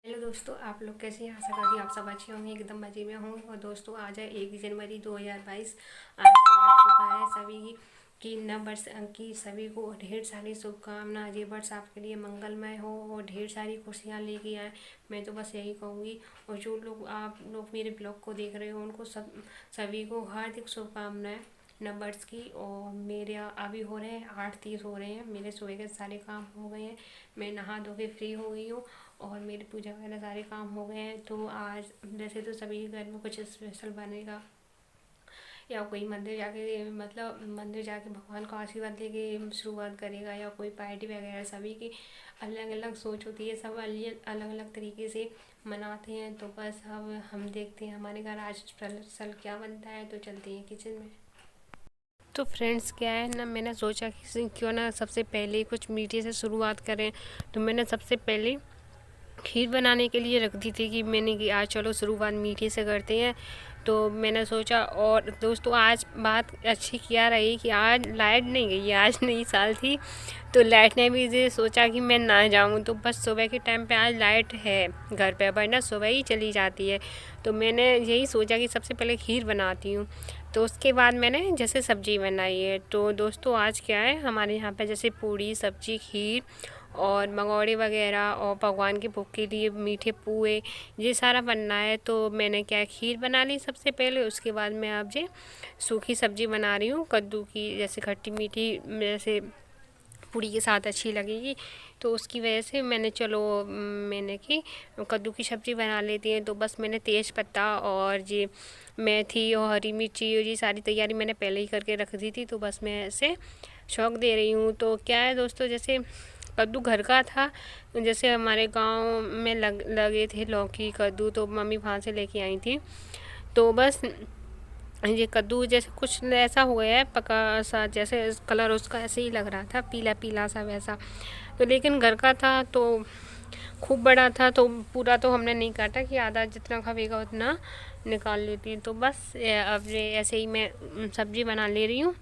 Hello दोस्तों, आप लोग कैसे हैं? आशा करती हूँ आप सब अच्छे होंगे, एकदम मज़े में हों। और दोस्तों, आज है 1 जनवरी 2022। आज तो लग चुका है सभी की नववर्ष की। सभी को ढेर सारी शुभकामनाएं। ये वर्ष आपके लिए मंगलमय हो और ढेर सारी खुशियाँ लेके आए। मैं तो बस यही कहूँगी। और जो लोग आप लोग मेरे ब्लॉग को देख रहे हो, उनको सभी को हार्दिक शुभकामनाएं नववर्ष की। और मेरे अभी हो रहे हैं 8:30 हो रहे हैं। मेरे सुबह के सारे काम हो गए हैं। मैं नहा धो के फ्री हो गई हूँ और मेरी पूजा वगैरह सारे काम हो गए हैं। तो आज वैसे तो सभी के घर में कुछ स्पेशल बनेगा, या कोई मंदिर जाके मतलब मंदिर जाके भगवान का आशीर्वाद लेके शुरुआत करेगा, या कोई पार्टी वगैरह। सभी की अलग अलग सोच होती है, सब अलग अलग तरीके से मनाते हैं। तो बस अब हम देखते हैं हमारे घर आज स्पेशल क्या बनता है। तो चलते हैं किचन में। तो फ्रेंड्स, क्या है ना, मैंने सोचा कि क्यों ना सबसे पहले कुछ मीठे से शुरुआत करें। तो मैंने सबसे पहले खीर बनाने के लिए रख दी थी कि मैंने कि आज चलो शुरुआत मीठे से करते हैं। तो मैंने सोचा। और दोस्तों, आज बात अच्छी क्या रही कि आज लाइट नहीं गई, आज नई साल थी। तो लाइट ने भी ये सोचा कि मैं ना जाऊं। तो बस सुबह के टाइम पे आज लाइट है घर पे, वरना सुबह ही चली जाती है। तो मैंने यही सोचा कि सबसे पहले खीर बनाती हूँ। तो उसके बाद मैंने जैसे सब्ज़ी बनाई है। तो दोस्तों, आज क्या है हमारे यहाँ पे, जैसे पूड़ी सब्ज़ी खीर और मंगौड़े वगैरह, और भगवान के भोग के लिए मीठे पुए, ये सारा बनना है। तो मैंने क्या खीर बना ली सबसे पहले। उसके बाद मैं अब ये सूखी सब्ज़ी बना रही हूँ कद्दू की, जैसे खट्टी मीठी, जैसे पूड़ी के साथ अच्छी लगेगी। तो उसकी वजह से मैंने कि कद्दू की सब्ज़ी बना लेती हैं। तो बस मैंने तेज़ पत्ता और ये मेथी और हरी मिर्ची और ये सारी तैयारी मैंने पहले ही करके रख दी थी। तो बस मैं ऐसे छौंक दे रही हूँ। तो क्या है दोस्तों, जैसे कद्दू घर का था, जैसे हमारे गांव में लगे थे लौकी कद्दू, तो मम्मी वहाँ से लेके आई थी। तो बस ये कद्दू जैसे कुछ ऐसा हो गया है पका सा, जैसे कलर उसका ऐसे ही लग रहा था, पीला पीला सा वैसा। तो लेकिन घर का था तो खूब बड़ा था, तो पूरा तो हमने नहीं काटा कि आधा जितना खाएगा उतना निकाल लेती। तो बस अब ये ऐसे ही मैं सब्ज़ी बना ले रही हूँ।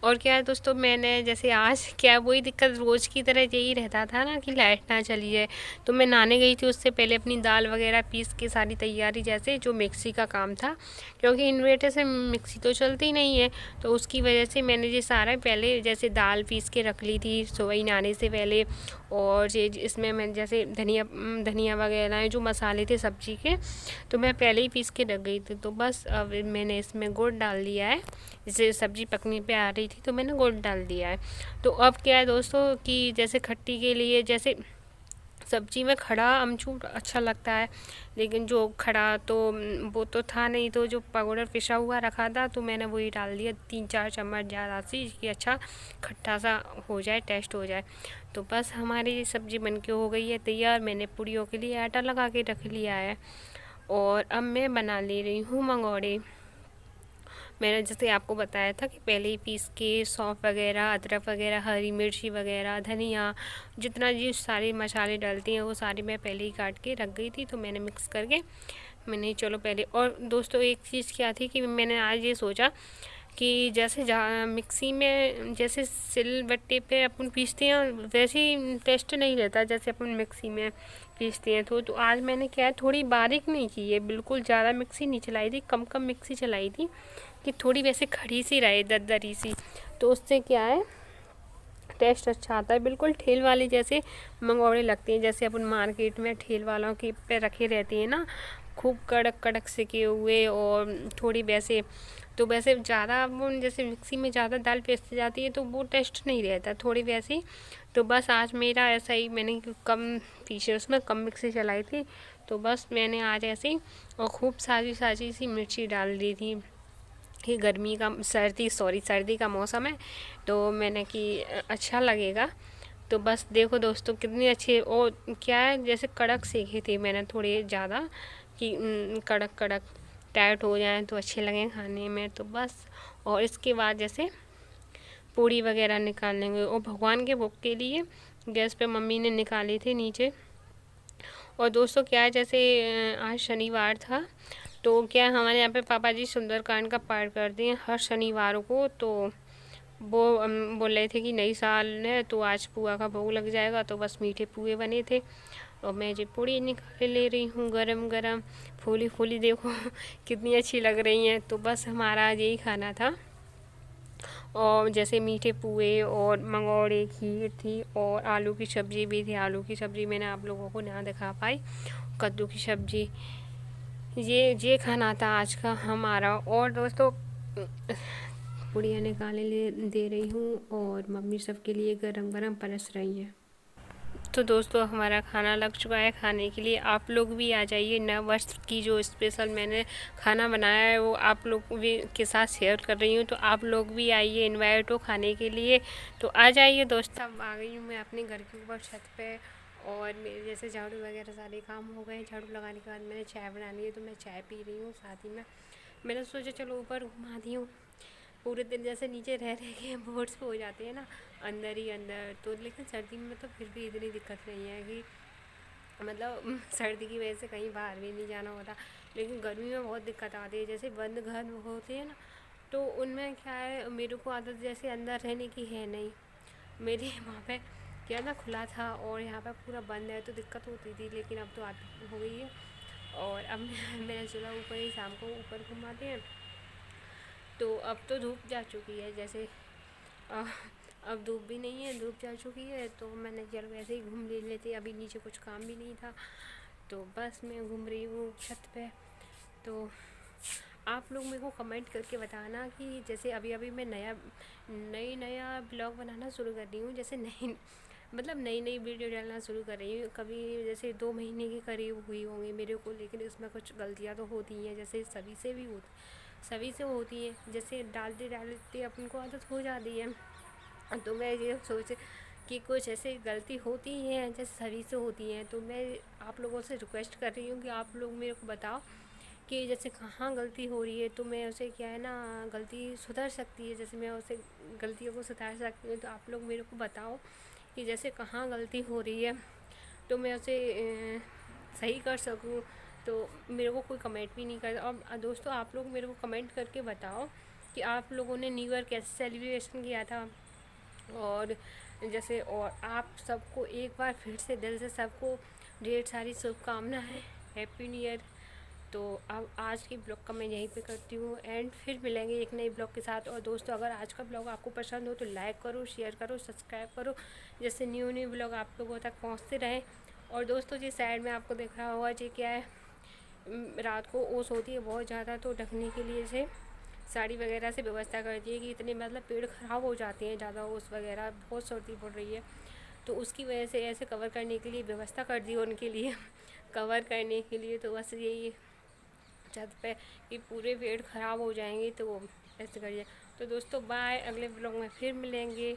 और क्या है दोस्तों, मैंने जैसे आज क्या वही दिक्कत रोज़ की तरह यही रहता था ना कि लाइट ना चली जाए। तो मैं नहाने गई थी, उससे पहले अपनी दाल वगैरह पीस के सारी तैयारी, जैसे जो मिक्सी का काम था, क्योंकि इन्वर्टर से मिक्सी तो चलती नहीं है। तो उसकी वजह से मैंने ये सारा पहले जैसे दाल पीस के रख ली थी सुबह नहाने से पहले। और ये इसमें मैं जैसे धनिया वगैरह जो मसाले थे सब्ज़ी के, तो मैं पहले ही पीस के रख गई थी। तो बस अब मैंने इसमें गुड़ डाल दिया है। जैसे सब्ज़ी पकने पे आ रही थी तो मैंने गुड़ डाल दिया है। तो अब क्या है दोस्तों कि जैसे खट्टी के लिए, जैसे सब्ज़ी में खड़ा अमचूर अच्छा लगता है, लेकिन जो खड़ा तो वो तो था नहीं। तो जो पाउडर पिसा हुआ रखा था तो मैंने वही डाल दिया 3-4 चम्मच ज़्यादा सी, कि अच्छा खट्टा सा हो जाए, टेस्ट हो जाए। तो बस हमारी सब्ज़ी बनके हो गई है तैयार। मैंने पूड़ियों के लिए आटा लगा के रख लिया है। और अब मैं बना ले रही हूँ मंगौड़े। मैंने जैसे आपको बताया था कि पहले ही पीस के सौंफ वगैरह, अदरक वगैरह, हरी मिर्ची वगैरह, धनिया, जितना ये सारे मसाले डालती हैं वो सारे मैं पहले ही काट के रख गई थी। तो मैंने मिक्स करके मैंने चलो पहले। और दोस्तों, एक चीज़ क्या थी कि मैंने आज ये सोचा कि जैसे मिक्सी में जैसे सिलबट्टे पे अपन पीसते हैं वैसे ही टेस्ट नहीं रहता जैसे अपन मिक्सी में पीसते हैं। तो आज मैंने क्या है, थोड़ी बारीक नहीं की है, बिल्कुल ज़्यादा मिक्सी नहीं चलाई थी, कम कम मिक्सी चलाई थी कि थोड़ी वैसे खड़ी सी रहे, दरदरी सी। तो उससे क्या है, टेस्ट अच्छा आता है। बिल्कुल ठेल वाले जैसे मंगौड़े लगते हैं, जैसे अपन मार्केट में ठेल वालों के पे रखे रहते हैं ना, खूब कड़क कड़क सिके हुए। और थोड़ी वैसे तो वैसे ज़्यादा वो जैसे मिक्सी में ज़्यादा दाल पीस जाती है तो वो टेस्ट नहीं रहता, थोड़ी वैसी। तो बस आज मेरा ऐसा ही, मैंने कम पीछे उसमें कम मिक्सी चलाई थी। तो बस मैंने आज ऐसे ही और खूब सारी सारी सी मिर्ची डाल दी थी कि सर्दी का मौसम है, तो मैंने कि अच्छा लगेगा। तो बस देखो दोस्तों कितनी अच्छी। और क्या है, जैसे कड़क सेके थे मैंने थोड़े ज़्यादा, कि कड़क कड़क टाइट हो जाए तो अच्छे लगें खाने में। तो बस, और इसके बाद जैसे पूड़ी वगैरह निकाल लेंगे। और भगवान के भोग के लिए गैस पे मम्मी ने निकाली थी नीचे। और दोस्तों, क्या है, जैसे आज शनिवार था, तो क्या हमारे यहाँ पे पापा जी सुंदरकांड का पाठ करते हैं हर शनिवार को। तो वो बोल रहे थे कि नई साल है तो आज पुआ का भोग लग जाएगा। तो बस मीठे पुए बने थे। और मैं जी पूड़ी निकाल ले रही हूँ गरम गरम, फूली फूली, देखो कितनी अच्छी लग रही हैं। तो बस हमारा आज यही खाना था। और जैसे मीठे पुए और मंगोड़े, खीर थी और आलू की सब्ज़ी भी थी। आलू की सब्ज़ी मैंने आप लोगों को ना दिखा पाई, कद्दू की सब्ज़ी, ये खाना था आज का हमारा। और दोस्तों पूड़ियाँ निकाले ले दे रही हूँ और मम्मी सबके लिए गरम गरम परस रही हैं। तो दोस्तों हमारा खाना लग चुका है खाने के लिए। आप लोग भी आ जाइए। नव वर्ष की जो स्पेशल मैंने खाना बनाया है वो आप लोग भी के साथ शेयर कर रही हूँ। तो आप लोग भी आइए, इनवाइट हो खाने के लिए। तो आ जाइए दोस्त। अब आ गई हूँ मैं अपने घर के ऊपर छत पे, और मेरे जैसे झाड़ू वगैरह सारे काम हो गए। झाड़ू लगाने के बाद मैंने चाय बना ली है, तो मैं चाय पी रही हूँ। साथ ही में मैंने सोचा चलो ऊपर घुमा दी हूँ। पूरे दिन जैसे नीचे रह के बोर्ड्स पे हो जाते हैं ना, अंदर ही अंदर। तो लेकिन सर्दी में तो फिर भी इतनी दिक्कत नहीं है कि मतलब सर्दी की वजह से कहीं बाहर भी नहीं जाना होता। लेकिन गर्मी में बहुत दिक्कत आती है। जैसे बंद घर होते हैं ना, तो उनमें क्या है, मेरे को आदत जैसे अंदर रहने की है नहीं। मेरे वहाँ पे क्या ना खुला था और यहाँ पे पूरा बंद है, तो दिक्कत होती थी। लेकिन अब तो आदत हो गई है। और अब मैंने चला ऊपर ही, शाम को ऊपर घुमाते हैं। तो अब तो धूप जा चुकी है, जैसे अ, अब धूप भी नहीं है, धूप जा चुकी है। तो मैंने चल वैसे ही घूम ले लेते, अभी नीचे कुछ काम भी नहीं था। तो बस मैं घूम रही हूँ छत पे। तो आप लोग मेरे को कमेंट करके बताना कि जैसे अभी अभी मैं नया ब्लॉग बनाना शुरू कर रही हूँ। जैसे नई नई वीडियो डालना शुरू कर रही हूँ। कभी जैसे 2 महीने के करीब हुई होंगी मेरे को, लेकिन इसमें कुछ गलतियाँ तो होती हैं, जैसे सभी से होती हैं। जैसे डालते डालते अपन को आदत हो जाती है। तो मैं ये सोच कि कुछ ऐसे गलती होती हैं जैसे सभी से होती हैं। तो मैं आप लोगों से रिक्वेस्ट कर रही हूँ कि आप लोग मेरे को बताओ कि जैसे कहाँ गलती हो रही है, तो मैं उसे क्या है ना, गलती सुधर सकती है। जैसे मैं उसे गलतियों को सुधार सकती हूँ। तो आप लोग मेरे को बताओ कि जैसे कहाँ गलती हो रही है, तो मैं उसे सही कर सकूँ। तो मेरे को कोई कमेंट भी नहीं करता। और दोस्तों आप लोग मेरे को कमेंट करके बताओ कि आप लोगों ने न्यू ईयर कैसे सेलिब्रेशन किया था। और जैसे और आप सबको एक बार फिर से दिल से सबको ढेर सारी शुभकामनाएं, हैप्पी न्यू ईयर। तो अब आज की ब्लॉग का मैं यहीं पे करती हूँ एंड, फिर मिलेंगे एक नए ब्लॉग के साथ। और दोस्तों अगर आज का ब्लॉग आपको पसंद हो तो लाइक करो, शेयर करो, सब्सक्राइब करो, जैसे न्यू ब्लॉग आप लोगों तक पहुँचते रहें। और दोस्तों जी साइड में आपको दिख रहा होगा जी क्या है, रात को ओस होती है बहुत ज़्यादा, तो ढकने के लिए से साड़ी वगैरह से व्यवस्था कर दी है कि इतने मतलब पेड़ ख़राब हो जाते हैं, ज़्यादा ओस वगैरह, बहुत सर्दी पड़ रही है। तो उसकी वजह से ऐसे कवर करने के लिए व्यवस्था कर दी उनके लिए कवर करने के लिए। तो बस यही छत पे कि पूरे पेड़ ख़राब हो जाएंगे, तो ऐसे करिए। तो दोस्तों बाय, अगले ब्लॉग में फिर मिलेंगे।